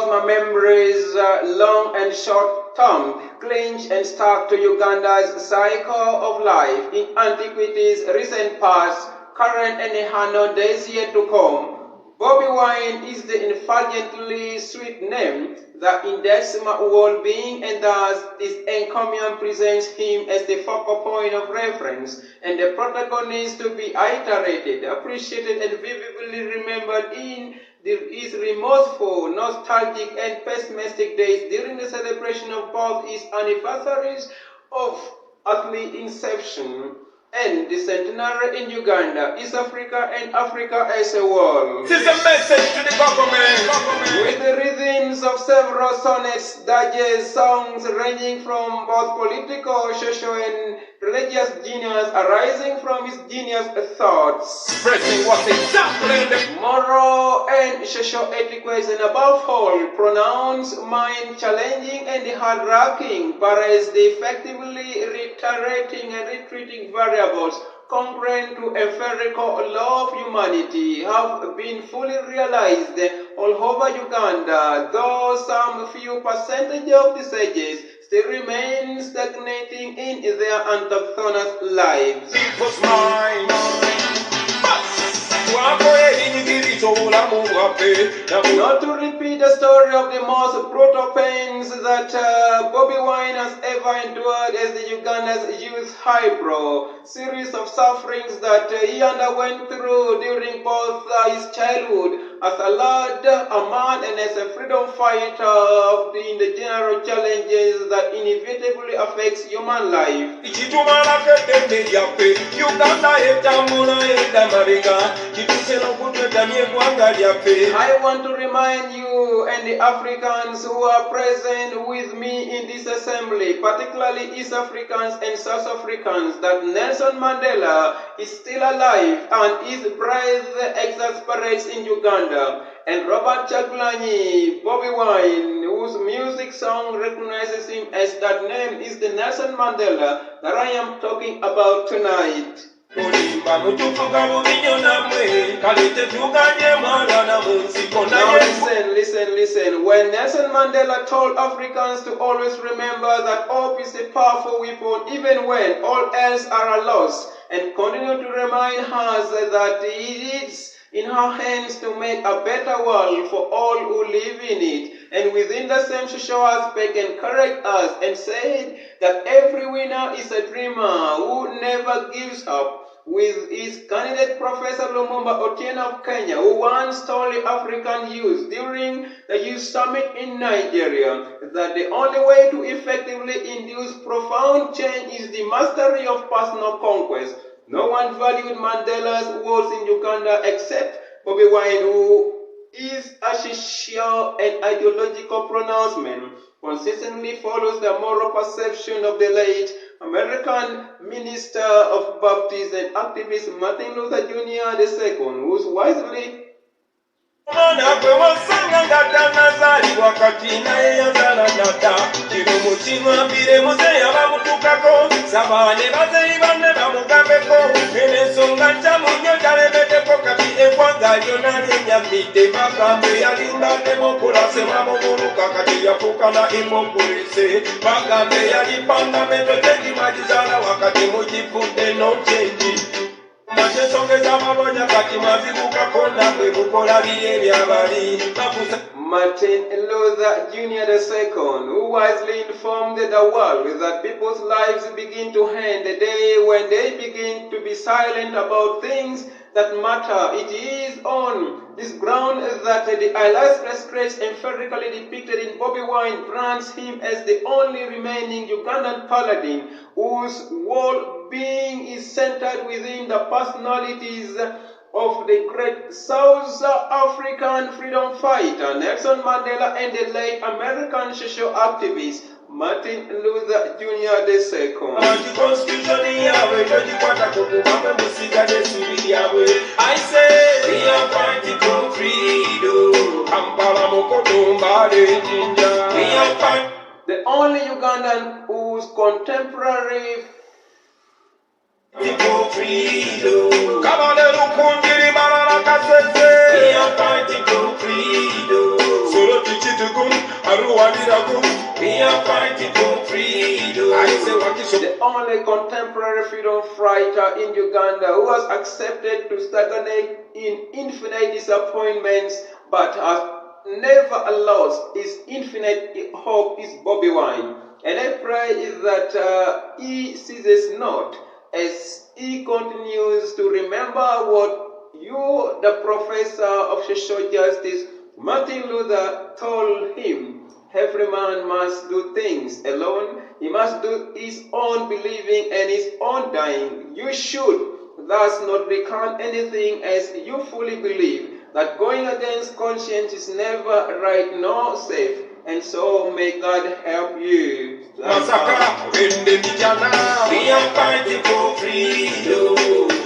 my memories, long and short-term, clinched and stuck to Uganda's cycle of life in antiquities, recent past, current and unknown days yet to come. Bobi Wine is the infallibly sweet name that indexes my well-being, and thus this encomium presents him as the focal point of reference and the protagonist to be iterated, appreciated and vividly remembered in his remorseful, nostalgic and pessimistic days during the celebration of both his anniversaries of earthly inception and the centenary in Uganda, East Africa and Africa as a whole. This is a message to the government. With the rhythms of several sonnets, dirges, songs ranging from both political, social and religious genius arising from his genius thoughts. Expressing what's exactly the moral and social etiquettes, and above all, pronounced, mind-challenging and hard-racking, whereas the effectively reiterating and retreating variables congruent to empirical law of humanity have been fully realized all over Uganda, though some few percentage of the sages still remain stagnating in their autochthonous lives. people's minds. Not to repeat the story of the most brutal pains that Bobi Wine has ever endured as the Uganda's youth hero, series of sufferings that he underwent through during both his childhood as a lad, a man, and as a freedom fighter in the general challenges that inevitably affects human life. I want to remind you and the Africans who are present with me in this assembly, particularly East Africans and South Africans, that Nelson Mandela is still alive and his breath exasperates in Uganda. And Robert Chagulanyi, Bobi Wine, whose music song recognizes him as that name, is the Nelson Mandela that I am talking about tonight. Now listen. When Nelson Mandela told Africans to always remember that hope is a powerful weapon even when all else are lost, and continue to remind us that it is in her hands to make a better world for all who live in it, and within the same social aspect encouraged us and said that every winner is a dreamer who never gives up, with his candidate Professor Lumumba Otieno of Kenya, who once told the African youth during the Youth Summit in Nigeria that the only way to effectively induce profound change is the mastery of personal conquest. No one valued Mandela's words in Uganda except Bobi Wine, who is a social and ideological pronouncement consistently follows the moral perception of the late American Minister of Baptist and activist Martin Luther Jr. II, who's wisely Martin Luther Jr. II, who wisely informed the world that people's lives begin to end the day when they begin to be silent about things that matter. It is on this ground that the illustrious traits empirically depicted in Bobi Wine brands him as the only remaining Ugandan paladin whose whole being is centered within the personalities of the great South African freedom fighter Nelson Mandela and the late American social activist Martin Luther Jr. II. I say we are fighting for freedom. We are fighting. The only Ugandan whose contemporary for freedom. Come on, little Kundiri Malala Kasese. We are fighting for freedom. So don't teach it to go We are fighting for freedom. I say what is The only contemporary freedom fighter in Uganda who has accepted to stagnate in infinite disappointments but has never lost his infinite hope is Bobi Wine. And I pray that he ceases not as he continues to remember what you, the professor of social justice, Martin Luther, told him. Every man must do things alone. He must do his own believing and his own dying. You should thus not recount anything as you fully believe that going against conscience is never right nor safe. And so may God help you. Massacre in the Vijana. We are fighting for freedom.